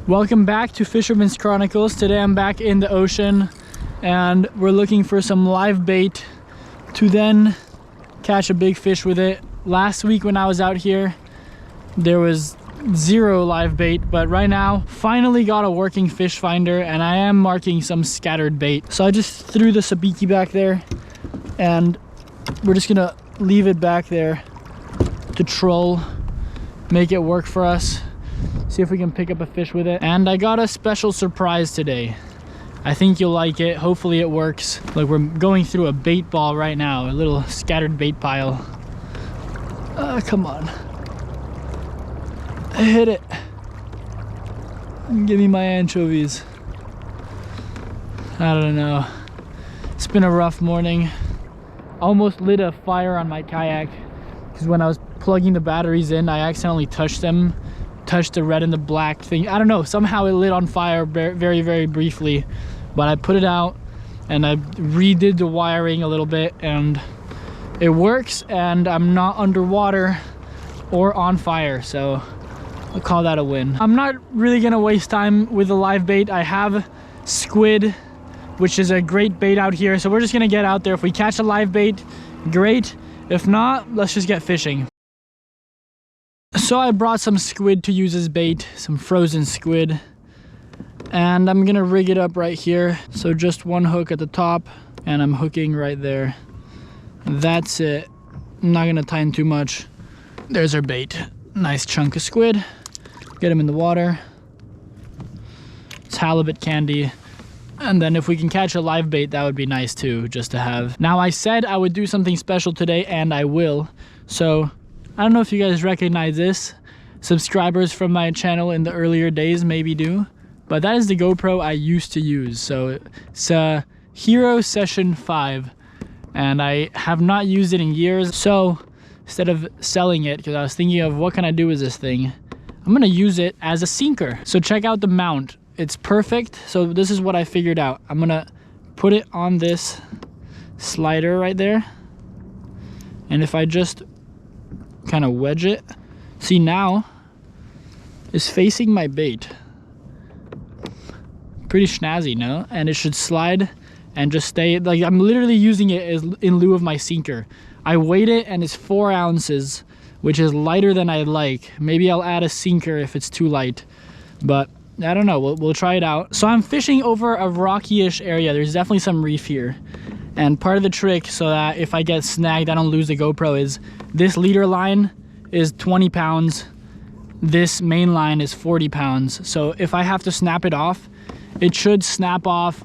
Welcome back to Fisherman's Chronicles. Today I'm back in the ocean and we're looking for some live bait to then catch a big fish with it. Last week when I was out here, there was zero live bait, but right now finally got a working fish finder and I am marking some scattered bait. So I just threw the sabiki back there and we're just gonna leave it back there to troll, make it work for us, see if we can pick up a fish with it. And I got a special surprise today. I think you'll like it. Hopefully it works. Like, we're going through a bait ball right now, a little scattered bait pile. Come on. Hit it. Give me my anchovies. I don't know. It's been a rough morning. Almost lit a fire on my kayak because when I was plugging the batteries in, I accidentally touched them. Touched the red and the black thing. I don't know, somehow it lit on fire very, very briefly. But I put it out and I redid the wiring a little bit and it works and I'm not underwater or on fire, so I'll call that a win. I'm not really gonna waste time with the live bait. I have squid, which is a great bait out here, so we're just gonna get out there. If we catch a live bait, great. If not, let's just get fishing. So I brought some squid to use as bait, some frozen squid, and I'm gonna rig it up right here. So just one hook at the top and I'm hooking right there. That's it. I'm not gonna tie in too much. There's our bait. Nice chunk of squid. Get him in the water. It's halibut candy. And then if we can catch a live bait, that would be nice too, just to have. Now, I said I would do something special today and I will. So I don't know if you guys recognize this. Subscribers from my channel in the earlier days maybe do, but that is the GoPro I used to use. So it's a Hero Session 5 and I have not used it in years. So instead of selling it, because I was thinking of what can I do with this thing, I'm gonna use it as a sinker. So check out the mount. It's perfect. So this is what I figured out. I'm gonna put it on this slider right there. And if I just kind of wedge it, see, now it's facing my bait. Pretty snazzy, no? And it should slide and just stay. Like, I'm literally using it as in lieu of my sinker. I weighed it and it's 4 ounces, which is lighter than I like. Maybe I'll add a sinker if it's too light, but I don't know. We'll try it out. So I'm fishing over a rocky-ish area. There's definitely some reef here. And part of the trick so that if I get snagged, I don't lose the GoPro is this leader line is 20 pounds. This main line is 40 pounds. So if I have to snap it off, it should snap off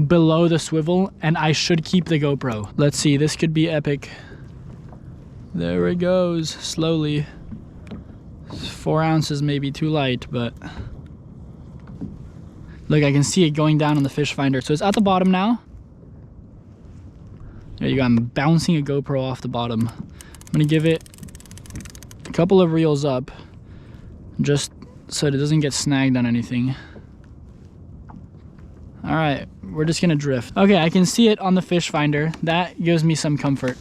below the swivel and I should keep the GoPro. Let's see, this could be epic. There it goes, slowly. 4 ounces may be too light, but look, I can see it going down on the fish finder. So it's at the bottom now. There you go, I'm bouncing a GoPro off the bottom. I'm gonna give it a couple of reels up just so it doesn't get snagged on anything. All right, we're just gonna drift. Okay, I can see it on the fish finder. That gives me some comfort.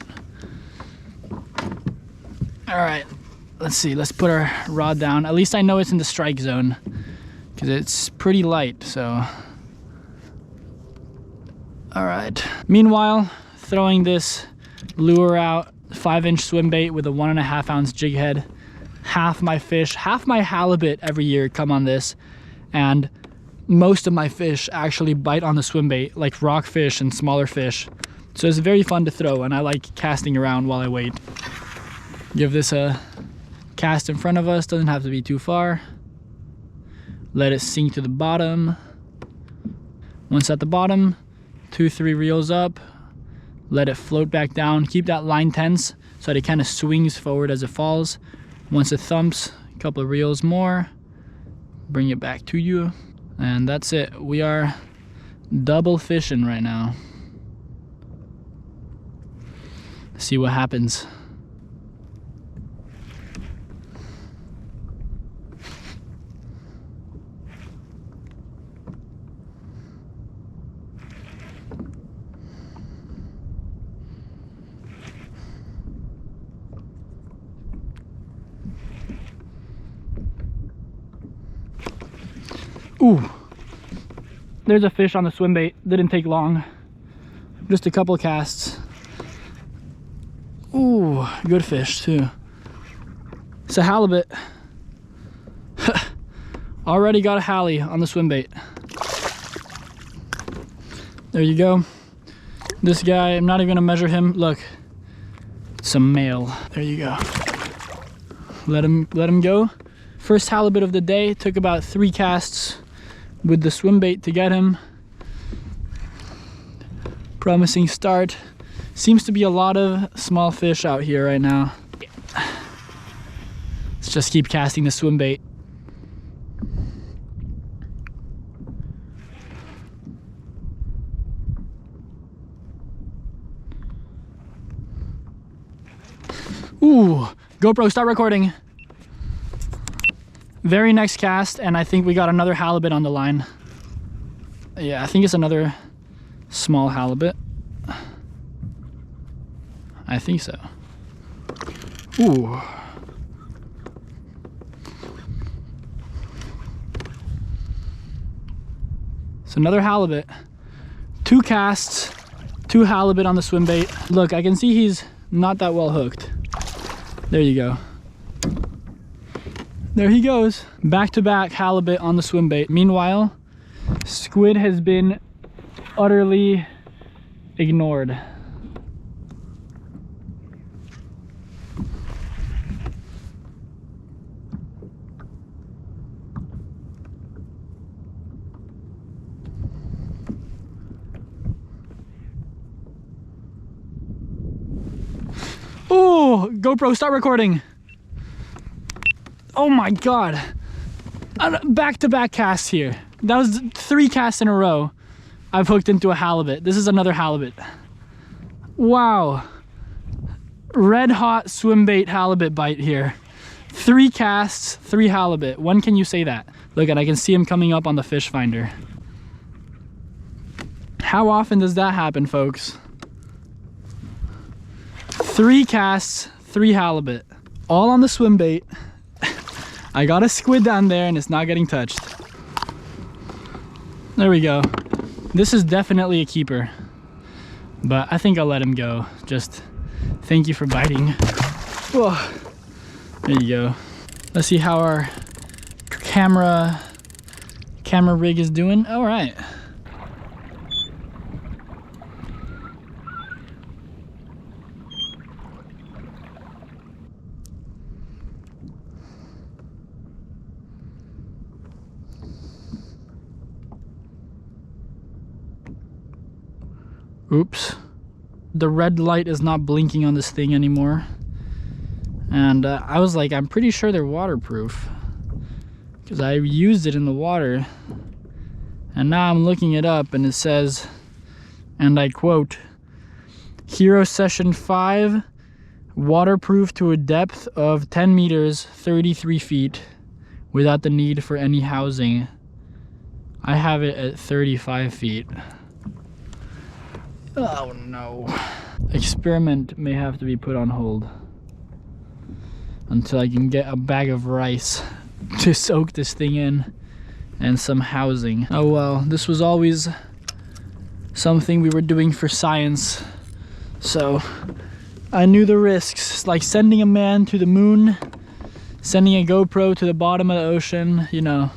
All right, let's see, let's put our rod down. At least I know it's in the strike zone because it's pretty light, so. All right, meanwhile, throwing this lure out, 5-inch swim bait with a 1.5 ounce jig head. Half my fish, half my halibut every year come on this, and most of my fish actually bite on the swim bait, like rockfish and smaller fish. So it's very fun to throw, and I like casting around while I wait. Give this a cast in front of us, doesn't have to be too far. Let it sink to the bottom. Once at the bottom, 2-3 reels up. Let it float back down. Keep that line tense so that it kind of swings forward as it falls. Once it thumps, a couple of reels more. Bring it back to you. And that's it. We are double fishing right now. See what happens. Ooh, there's a fish on the swim bait. Didn't take long. Just a couple casts. Ooh, good fish too. It's a halibut. Already got a halie on the swim bait. There you go. This guy, I'm not even gonna measure him. Look, it's a male. There you go. Let him go. First halibut of the day. Took about 3 casts with the swim bait to get him. Promising start. Seems to be a lot of small fish out here right now. Let's just keep casting the swim bait. Ooh, GoPro, start recording. Very next cast, and I think we got another halibut on the line. Yeah, I think it's another small halibut. I think so. Ooh. It's another halibut. 2 casts, 2 halibut on the swim bait. Look, I can see he's not that well hooked. There you go. There he goes. Back-to-back halibut on the swim bait. Meanwhile, squid has been utterly ignored. Oh, GoPro, start recording. Oh my God. Back-to-back casts here. That was 3 casts in a row. I've hooked into a halibut. This is another halibut. Wow. Red hot swim bait halibut bite here. 3 casts, 3 halibut. When can you say that? Look, and I can see him coming up on the fish finder. How often does that happen, folks? 3 casts, 3 halibut. All on the swim bait. I got a squid down there and it's not getting touched. There we go. This is definitely a keeper, but I think I'll let him go. Just thank you for biting. Whoa. There you go. Let's see how our camera rig is doing. All right. Oops. The red light is not blinking on this thing anymore. And I was like, I'm pretty sure they're waterproof, because I used it in the water. And now I'm looking it up and it says, and I quote, Hero Session 5, waterproof to a depth of 10 meters, 33 feet, without the need for any housing. I have it at 35 feet. Oh no. Experiment may have to be put on hold until I can get a bag of rice to soak this thing in and some housing. Oh well, this was always something we were doing for science, so I knew the risks. It's like sending a man to the moon, sending a GoPro to the bottom of the ocean, you know.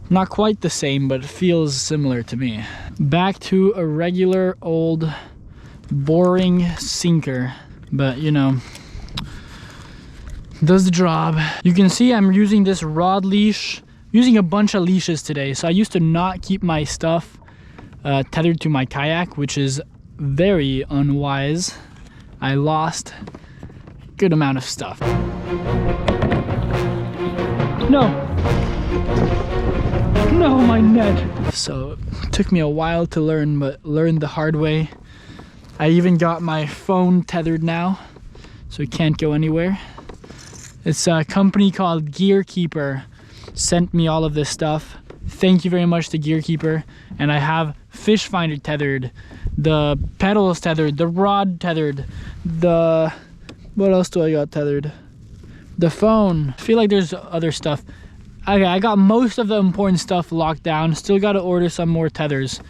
Not quite the same, but it feels similar to me. Back to a regular old boring sinker, but you know, does the job. You can see I'm using this rod leash, using a bunch of leashes today. So I used to not keep my stuff tethered to my kayak, which is very unwise. I lost a good amount of stuff. No, my net. So it took me a while to learn, but learned the hard way. I even got my phone tethered now, so it can't go anywhere. It's a company called Gearkeeper sent me all of this stuff. Thank you very much to Gearkeeper. And I have fish finder tethered, the pedals tethered, the rod tethered, what else do I got tethered? The phone. I feel like there's other stuff. Okay, I got most of the important stuff locked down. Still got to order some more tethers,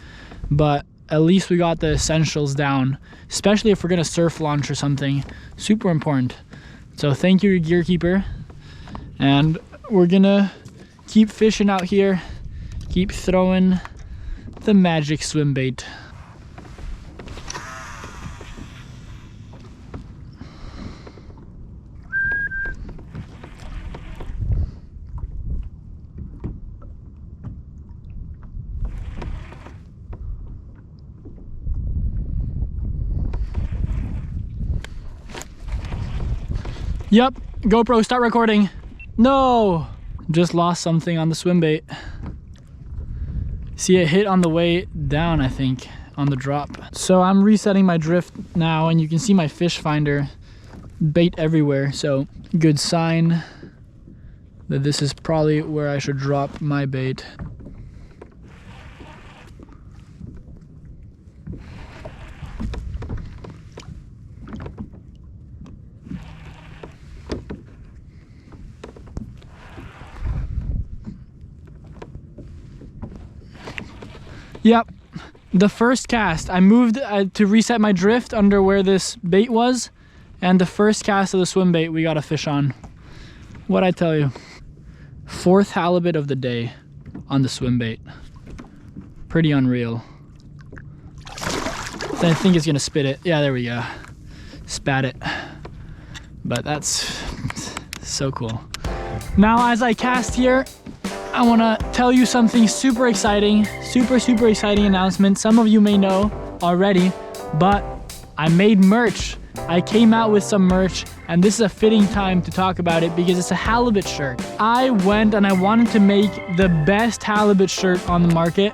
but at least we got the essentials down, especially if we're gonna surf launch or something. Super important. So thank you, Gear Keeper. And we're gonna keep fishing out here, keep throwing the magic swim bait. Yep, GoPro, start recording. No, just lost something on the swim bait. See, it hit on the way down, I think, on the drop. So I'm resetting my drift now, and you can see my fish finder, bait everywhere. So good sign that this is probably where I should drop my bait. Yep, the first cast, I moved to reset my drift under where this bait was, and the first cast of the swim bait we got a fish on. What'd I tell you? 4th halibut of the day on the swim bait. Pretty unreal. I think it's gonna spit it. Yeah, there we go. Spat it. But that's so cool. Now as I cast here, I want to tell you something super exciting, super exciting announcement. Some of you may know already, but I made merch. I came out with some merch, and this is a fitting time to talk about it because it's a halibut shirt. I went and I wanted to make the best halibut shirt on the market,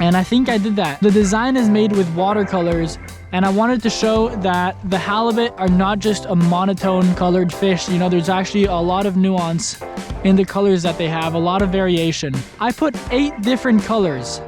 and I think I did that. The design is made with watercolors, and I wanted to show that the halibut are not just a monotone colored fish. You know, there's actually a lot of nuance in the colors that they have, a lot of variation. I put 8 different colors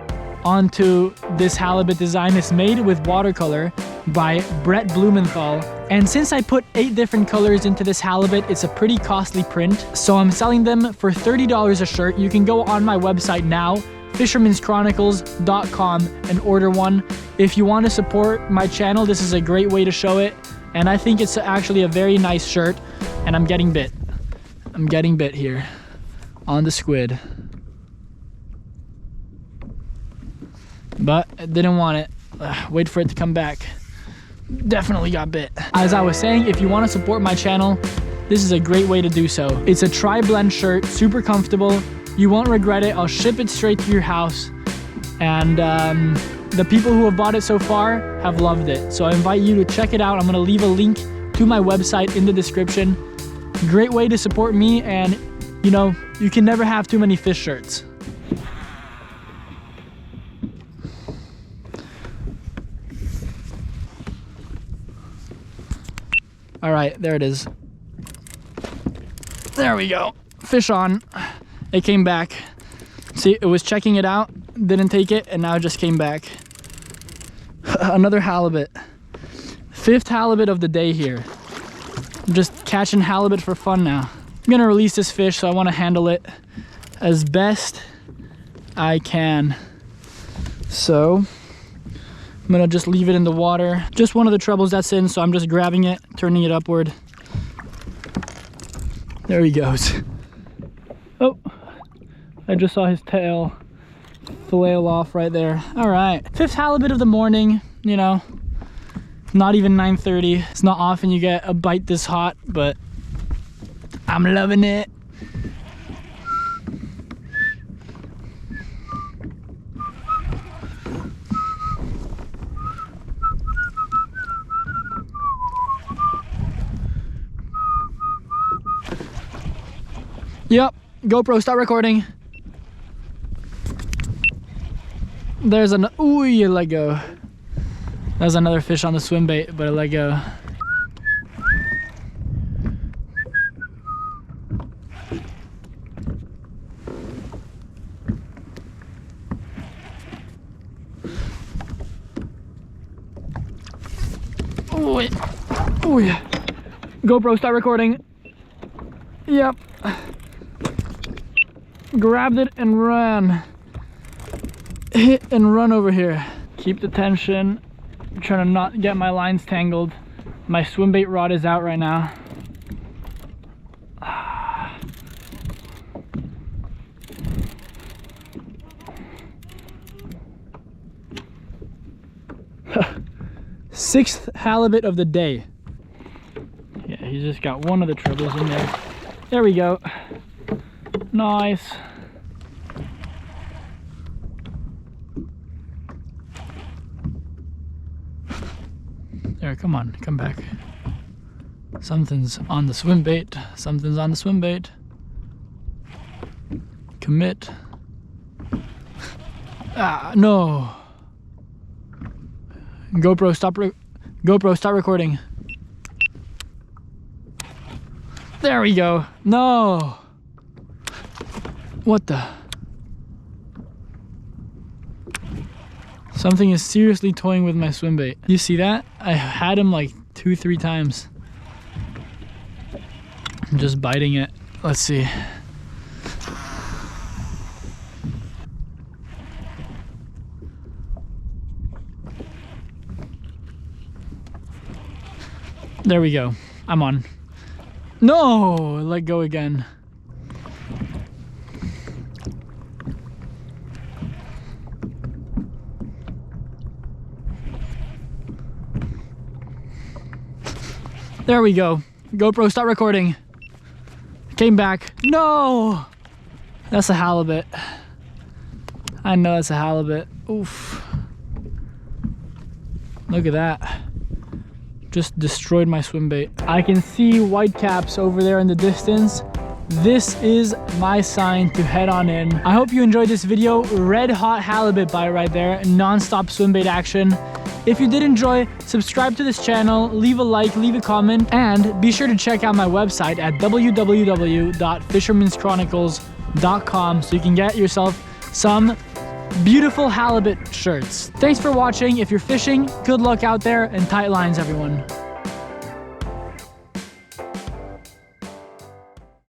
onto this halibut design. It's made with watercolor by Brett Blumenthal. And since I put 8 different colors into this halibut, it's a pretty costly print. So I'm selling them for $30 a shirt. You can go on my website now, fishermanschronicles.com, and order one. If you want to support my channel, this is a great way to show it. And I think it's actually a very nice shirt, and I'm getting bit. I'm getting bit here on the squid. But I didn't want it. Wait for it to come back. Definitely got bit. As I was saying, if you want to support my channel, this is a great way to do so. It's a tri-blend shirt, super comfortable. You won't regret it. I'll ship it straight to your house. And the people who have bought it so far have loved it. So I invite you to check it out. I'm gonna leave a link to my website in the description. Great way to support me, and you know, you can never have too many fish shirts. All right, there it is. There we go. Fish on. It came back. See, it was checking it out, didn't take it, and now it just came back. Another halibut. 5th halibut of the day here. I'm just catching halibut for fun now. I'm gonna release this fish, so I want to handle it as best I can. So I'm gonna just leave it in the water. Just one of the trebles that's in, so I'm just grabbing it, turning it upward. There he goes. Oh, I just saw his tail flail off right there. All right, 5th halibut of the morning, you know. Not even 9:30. It's not often you get a bite this hot, but I'm loving it. Yep, GoPro, start recording. There's an, ooh, you let go. There's another fish on the swim bait, but I let go. Oh, oh yeah. GoPro, start recording. Yep. Grabbed it and ran. Hit and run over here. Keep the tension. I'm trying to not get my lines tangled. My swim bait rod is out right now. 6th halibut of the day. Yeah, he's just got one of the trebles in there. There we go. Nice. There, come on, come back. Something's on the swim bait. Something's on the swim bait. Commit. Ah, no. GoPro, stop recording. There we go. No. What the? Something is seriously toying with my swim bait. You see that? I had him like 2-3 times. I'm just biting it. Let's see. There we go. I'm on. No! Let go again. There we go. GoPro, stop recording. Came back. No! That's a halibut. I know that's a halibut. Oof. Look at that. Just destroyed my swim bait. I can see white caps over there in the distance. This is my sign to head on in. I hope you enjoyed this video. Red hot halibut bite right there. Non-stop swim bait action. If you did enjoy, subscribe to this channel, leave a like, leave a comment, and be sure to check out my website at www.fishermanschronicles.com so you can get yourself some beautiful halibut shirts. Thanks for watching. If you're fishing, good luck out there and tight lines, everyone.